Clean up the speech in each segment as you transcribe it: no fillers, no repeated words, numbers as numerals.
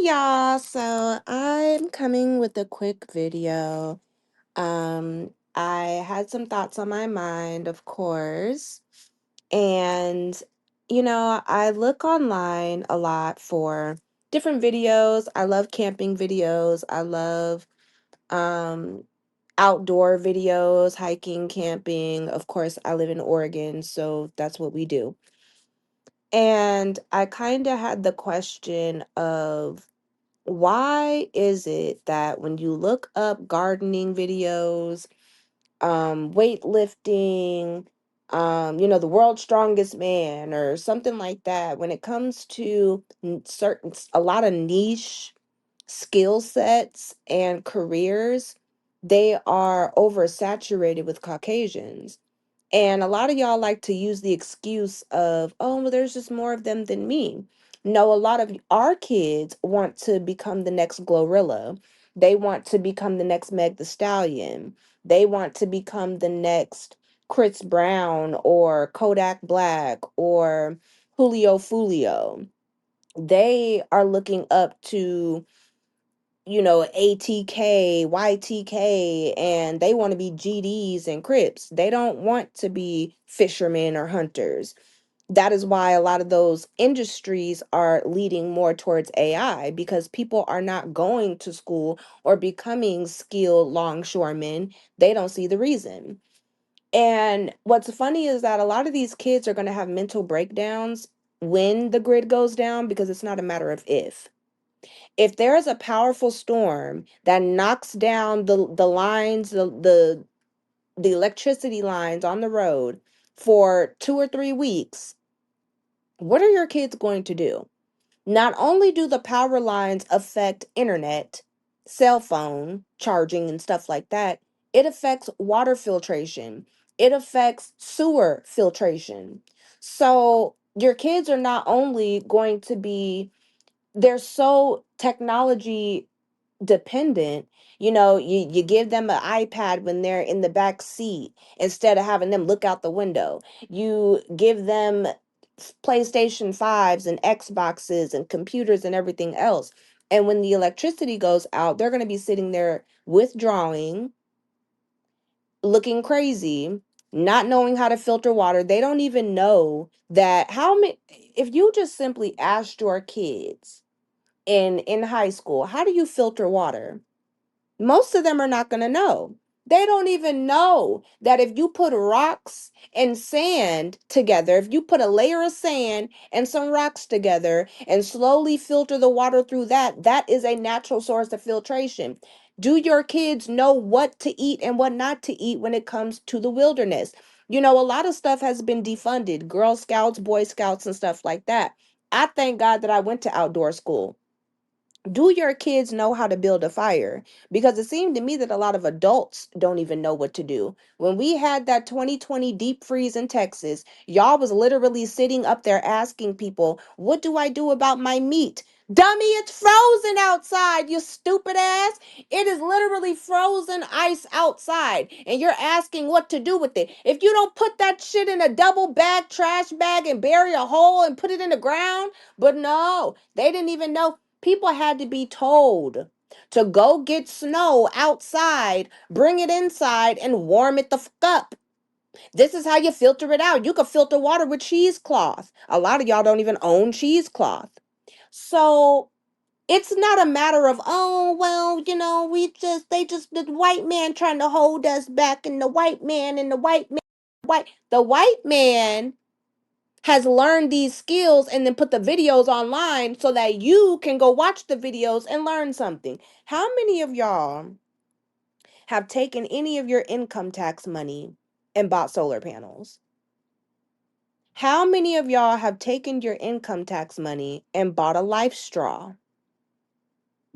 y'all. So I'm coming with a quick video. I had some thoughts on my mind, of course, and I look online a lot for different videos. I love camping videos. I love um outdoor videos, hiking, camping. Of course, I live in Oregon, so that's what we do. And I kind of had the question of why is it that when you look up gardening videos, weightlifting, the world's strongest man or something like that, when it comes to a lot of niche skill sets and careers, they are oversaturated with Caucasians. And a lot of y'all like to use the excuse of, oh, well, there's just more of them than me. No, a lot of our kids want to become the next Glorilla. They want to become the next Meg the Stallion. They want to become the next Chris Brown or Kodak Black or Julio Fulio. They are looking up to ATK, YTK, and they want to be GDs and Crips. They don't want to be fishermen or hunters. That is why a lot of those industries are leading more towards AI because people are not going to school or becoming skilled longshoremen. They don't see the reason. And what's funny is that a lot of these kids are going to have mental breakdowns when the grid goes down because it's not a matter of if there is a powerful storm that knocks down the lines, the electricity lines on the road for 2 or 3 weeks, what are your kids going to do? Not only do the power lines affect internet, cell phone charging and stuff like that, it affects water filtration. It affects sewer filtration. So your kids are not only going to be, they're so technology dependent. You give them an iPad when they're in the back seat instead of having them look out the window. You give them PlayStation 5s and Xboxes and computers and everything else. And when the electricity goes out, they're going to be sitting there withdrawing, looking crazy, not knowing how to filter water. They don't even know that how many if you just simply asked your kids in high school, how do you filter water? Most of them are not going to know. They don't even know that if you put rocks and sand together, if you put a layer of sand and some rocks together and slowly filter the water through that, that is a natural source of filtration. Do your kids know what to eat and what not to eat when it comes to the wilderness? A lot of stuff has been defunded, Girl Scouts, Boy Scouts, and stuff like that. I thank God that I went to outdoor school. Do your kids know how to build a fire? Because it seemed to me that a lot of adults don't even know what to do. When we had that 2020 deep freeze in Texas, y'all was literally sitting up there asking people, what do I do about my meat? Dummy, it's frozen outside, you stupid ass. It is literally frozen ice outside, and you're asking what to do with it. If you don't put that shit in a double bag, trash bag, and bury a hole and put it in the ground, but no, they didn't even know. People had to be told to go get snow outside, bring it inside, and warm it the fuck up. This is how you filter it out. You can filter water with cheesecloth. A lot of y'all don't even own cheesecloth. So it's not a matter of, oh, well, the white man trying to hold us back, and the white man, the white man has learned these skills and then put the videos online so that you can go watch the videos and learn something. How many of y'all have taken any of your income tax money and bought solar panels? How many of y'all have taken your income tax money and bought a life straw?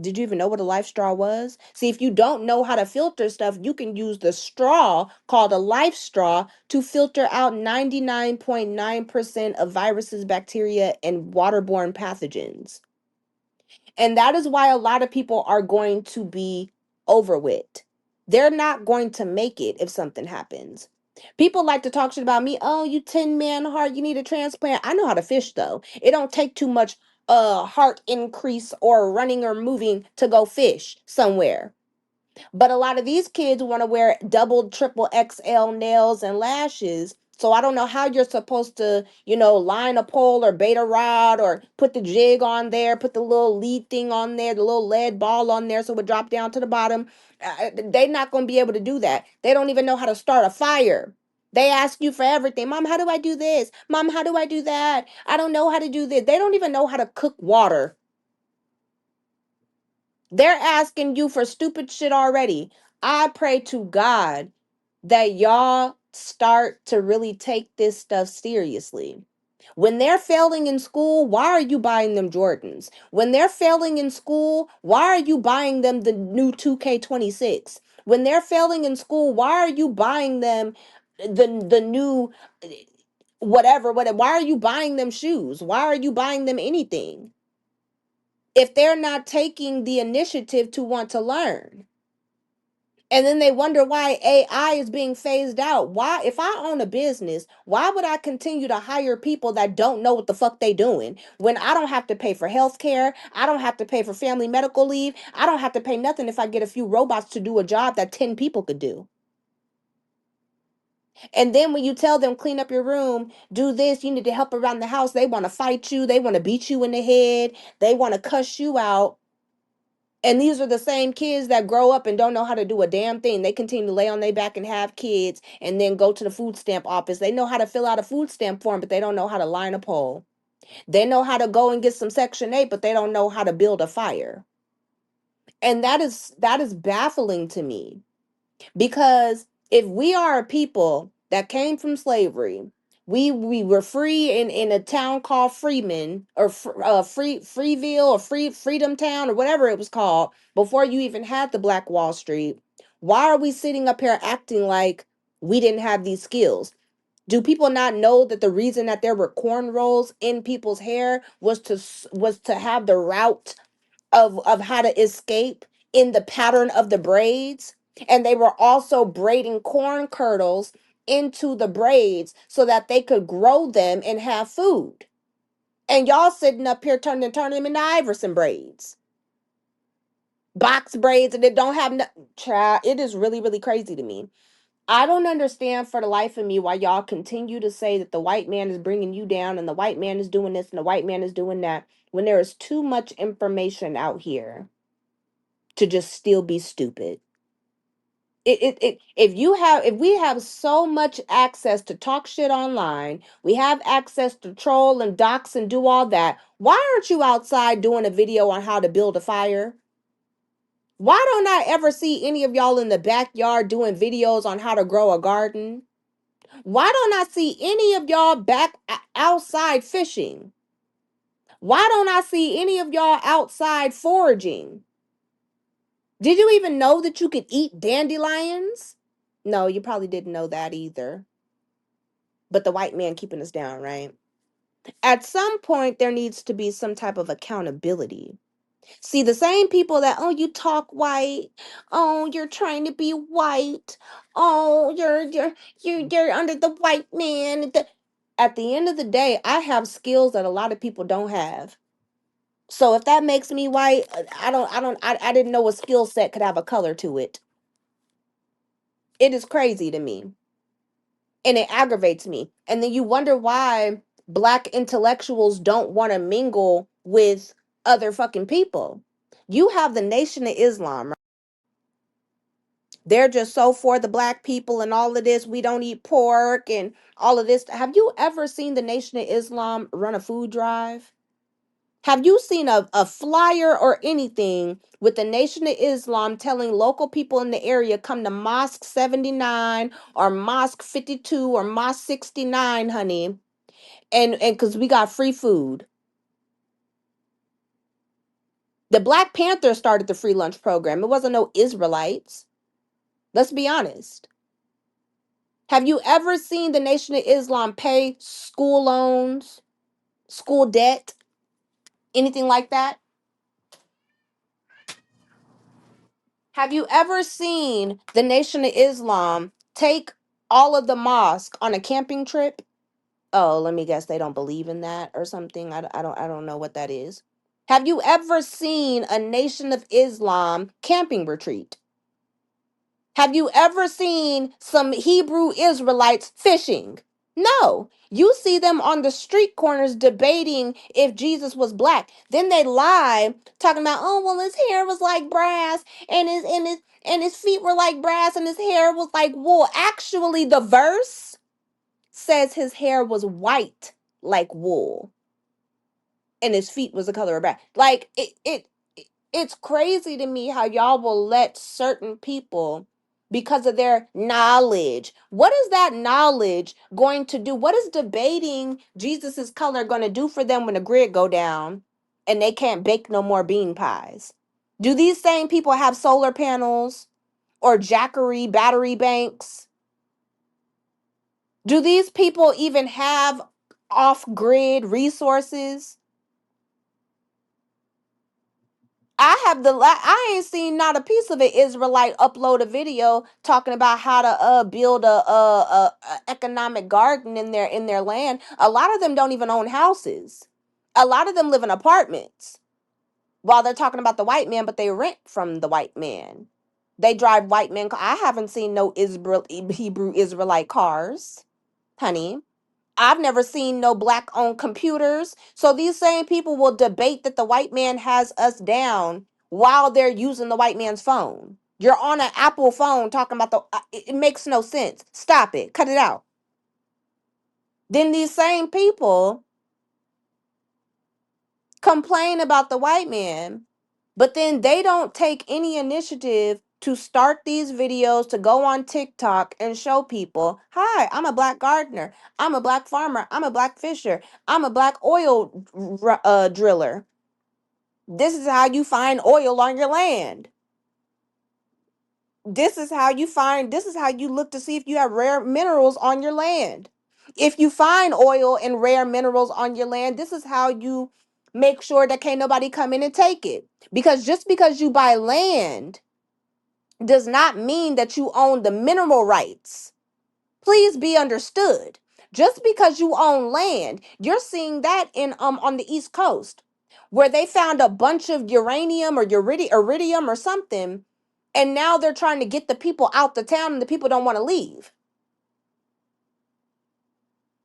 Did you even know what a life straw was? See, if you don't know how to filter stuff, you can use the straw called a life straw to filter out 99.9% of viruses, bacteria, and waterborne pathogens. And that is why a lot of people are going to be overweight. They're not going to make it if something happens. People like to talk shit about me. Oh, you 10-man heart, you need a transplant. I know how to fish though. It don't take too much heart increase or running or moving to go fish somewhere. But a lot of these kids want to wear double, triple XL nails and lashes. So I don't know how you're supposed to, line a pole or bait a rod or put the jig on there, put the little lead thing on there, the little lead ball on there so it would drop down to the bottom. They're not going to be able to do that. They don't even know how to start a fire. They ask you for everything. Mom, how do I do this? Mom, how do I do that? I don't know how to do this. They don't even know how to cook water. They're asking you for stupid shit already. I pray to God that y'all start to really take this stuff seriously. When they're failing in school, why are you buying them Jordans? When they're failing in school, why are you buying them the new 2K26? When they're failing in school, why are you buying them the new whatever? Why are you buying them shoes? Why are you buying them anything? If they're not taking the initiative to want to learn. And then they wonder why AI is being phased out. Why, if I own a business, why would I continue to hire people that don't know what the fuck they doing when I don't have to pay for health care? I don't have to pay for family medical leave. I don't have to pay nothing if I get a few robots to do a job that 10 people could do. And then when you tell them clean up your room, do this, you need to help around the house, they want to fight you, they want to beat you in the head, they want to cuss you out. And these are the same kids that grow up and don't know how to do a damn thing. They continue to lay on their back and have kids and then go to the food stamp office. They know how to fill out a food stamp form, but they don't know how to line a pole. They know how to go and get some Section 8, but they don't know how to build a fire. And that is baffling to me. Because if we are a people that came from slavery, we were free in a town called Freeman or Freeville or Freedom Town or whatever it was called before you even had the Black Wall Street. Why are we sitting up here acting like we didn't have these skills? Do people not know that the reason that there were cornrows in people's hair was to have the route of how to escape in the pattern of the braids? And they were also braiding corn kernels into the braids so that they could grow them and have food. And y'all sitting up here turning them into Iverson braids, box braids, and it don't have no child. It is really, really crazy to me. I don't understand for the life of me why y'all continue to say that the white man is bringing you down and the white man is doing this and the white man is doing that when there is too much information out here to just still be stupid. If we have so much access to talk shit online, we have access to troll and dox and do all that, why aren't you outside doing a video on how to build a fire? Why don't I ever see any of y'all in the backyard doing videos on how to grow a garden? Why don't I see any of y'all outside fishing? Why don't I see any of y'all outside foraging? Did you even know that you could eat dandelions? No, you probably didn't know that either. But the white man keeping us down, right? At some point, there needs to be some type of accountability. See, the same people that, oh, you talk white, oh, you're trying to be white, oh, you're under the white man. At the end of the day, I have skills that a lot of people don't have. So if that makes me white, I didn't know a skill set could have a color to it. It is crazy to me. And it aggravates me. And then you wonder why black intellectuals don't want to mingle with other fucking people. You have the Nation of Islam, right? They're just so for the black people and all of this. We don't eat pork and all of this. Have you ever seen the Nation of Islam run a food drive? Have you seen a flyer or anything with the Nation of Islam telling local people in the area come to Mosque 79 or Mosque 52 or Mosque 69, honey? And because we got free food. The Black Panther started the free lunch program. It wasn't no Israelites. Let's be honest. Have you ever seen the Nation of Islam pay school loans, school debt, anything like that? Have you ever seen the Nation of Islam take all of the mosque on a camping trip? Oh, let me guess, they don't believe in that or something. I don't know what that is. Have you ever seen a Nation of Islam camping retreat? Have you ever seen some Hebrew Israelites fishing? No. You see them on the street corners debating if Jesus was black. Then they lie, talking about, oh well, his hair was like brass, and his feet were like brass, and his hair was like wool. Actually, the verse says his hair was white like wool, and his feet was the color of brass. Like it's crazy to me how y'all will let certain people, because of their knowledge, what is that knowledge going to do? What is debating Jesus's color going to do for them when the grid go down and they can't bake no more bean pies? Do these same people have solar panels or Jackery battery banks? Do these people even have off-grid resources? I ain't seen not a piece of an Israelite upload a video talking about how to build a economic garden in their land. A lot of them don't even own houses. A lot of them live in apartments while they're talking about the white man, but they rent from the white man. They drive white men. I haven't seen no Hebrew Israelite cars, honey. I've never seen no black owned computers. So these same people will debate that the white man has us down while they're using the white man's phone. You're on an Apple phone talking about it makes no sense. Stop it. Cut it out. Then these same people complain about the white man, but then they don't take any initiative to start these videos to go on TikTok and show people, hi, I'm a black gardener. I'm a black farmer. I'm a black fisher. I'm a black oil driller. This is how you find oil on your land. This is how you look to see if you have rare minerals on your land. If you find oil and rare minerals on your land, this is how you make sure that can't nobody come in and take it. Because just because you buy land does not mean that you own the mineral rights. Please be understood. Just because you own land, you're seeing that in on the East Coast, where they found a bunch of uranium or iridium or something, and now they're trying to get the people out the town, and the people don't want to leave.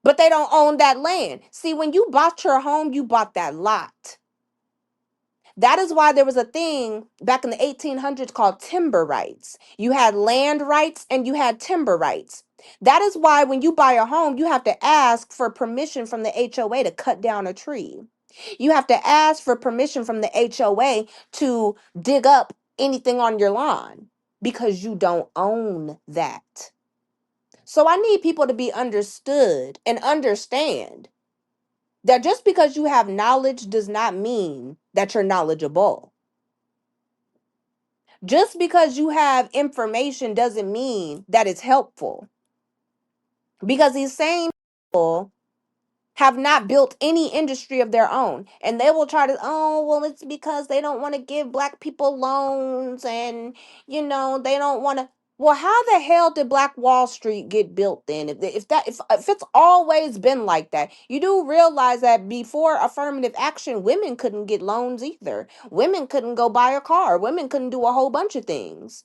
But they don't own that land. See, when you bought your home, you bought that lot. That is why there was a thing back in the 1800s called timber rights. You had land rights and you had timber rights. That is why when you buy a home, you have to ask for permission from the HOA to cut down a tree. You have to ask for permission from the HOA to dig up anything on your lawn because you don't own that. So I need people to be understood and understand that just because you have knowledge does not mean that you're knowledgeable. Just because you have information doesn't mean that it's helpful. Because these same people have not built any industry of their own. And they will try to, oh, well, it's because they don't want to give black people loans and, they don't want to. Well, how the hell did Black Wall Street get built then? If it's always been like that, you do realize that before affirmative action, women couldn't get loans either. Women couldn't go buy a car. Women couldn't do a whole bunch of things.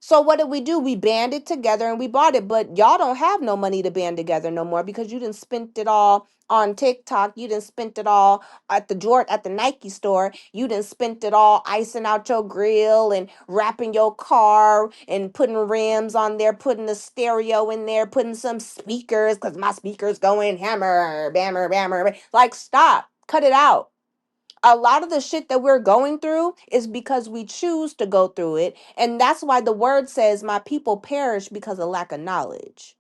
So what did we do? We banded together and we bought it, but y'all don't have no money to band together no more because you didn't spent it all on TikTok. You didn't spent it all at the Nike store. You didn't spent it all icing out your grill and wrapping your car and putting rims on there, putting the stereo in there, putting some speakers because my speakers going hammer, bammer, bammer. Like stop, cut it out. A lot of the shit that we're going through is because we choose to go through it. And that's why the word says, my people perish because of lack of knowledge.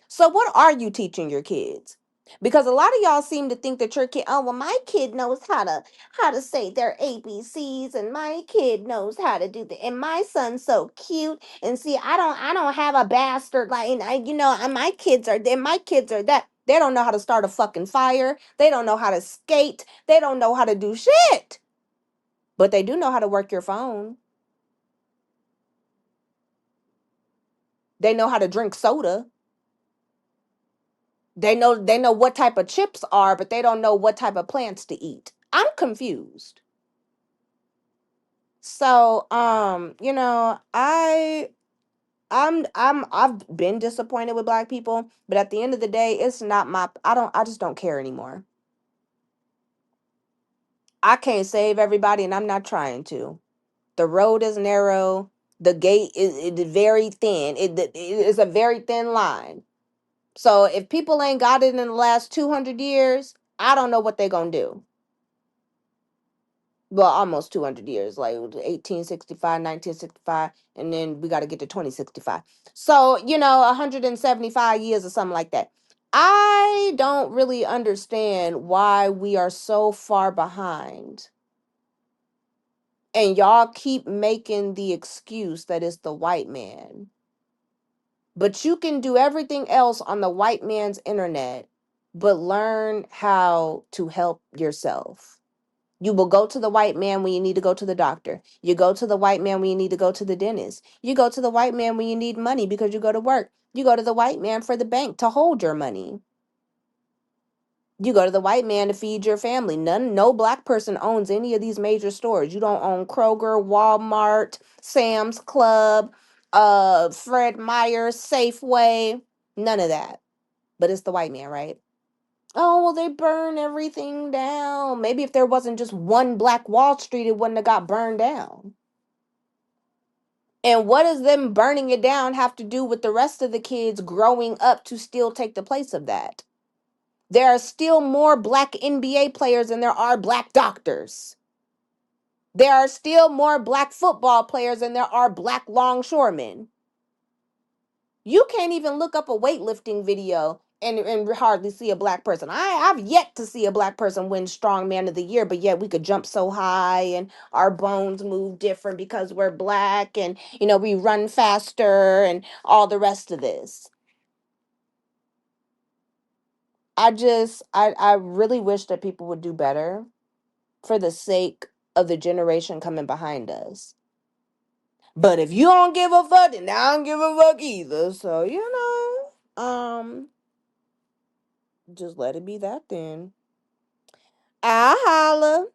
So, what are you teaching your kids? Because a lot of y'all seem to think that your kid, oh well, my kid knows how to say their ABCs, and my kid knows how to do that, and my son's so cute. And see, I don't have a bastard like, and my kids are that. They don't know how to start a fucking fire. They don't know how to skate. They don't know how to do shit. But they do know how to work your phone. They know how to drink soda. They know what type of chips are, but they don't know what type of plants to eat. I'm confused. So, I've been disappointed with black people, but at the end of the day, it's not my I just don't care anymore. I can't save everybody and I'm not trying to. The road is narrow, the gate is very thin. It is a very thin line. So if people ain't got it in the last 200 years, I don't know what they're going to do. Well, almost 200 years, like 1865, 1965, and then we got to get to 2065. So, 175 years or something like that. I don't really understand why we are so far behind. And y'all keep making the excuse that it's the white man. But you can do everything else on the white man's internet, but learn how to help yourself. You will go to the white man when you need to go to the doctor. You go to the white man when you need to go to the dentist. You go to the white man when you need money because you go to work. You go to the white man for the bank to hold your money. You go to the white man to feed your family. No black person owns any of these major stores. You don't own Kroger, Walmart, Sam's Club, Fred Meyer, Safeway, none of that. But it's the white man, right? Oh, well, they burn everything down. Maybe if there wasn't just one Black Wall Street, it wouldn't have got burned down. And what does them burning it down have to do with the rest of the kids growing up to still take the place of that? There are still more black NBA players than there are black doctors. There are still more black football players than there are black longshoremen. You can't even look up a weightlifting video and hardly see a black person. I've yet to see a black person win strongman of the year, but yet we could jump so high and our bones move different because we're black and we run faster and all the rest of this. I really wish that people would do better for the sake of the generation coming behind us. But if you don't give a fuck, then I don't give a fuck either. So, just let it be that then. I holla.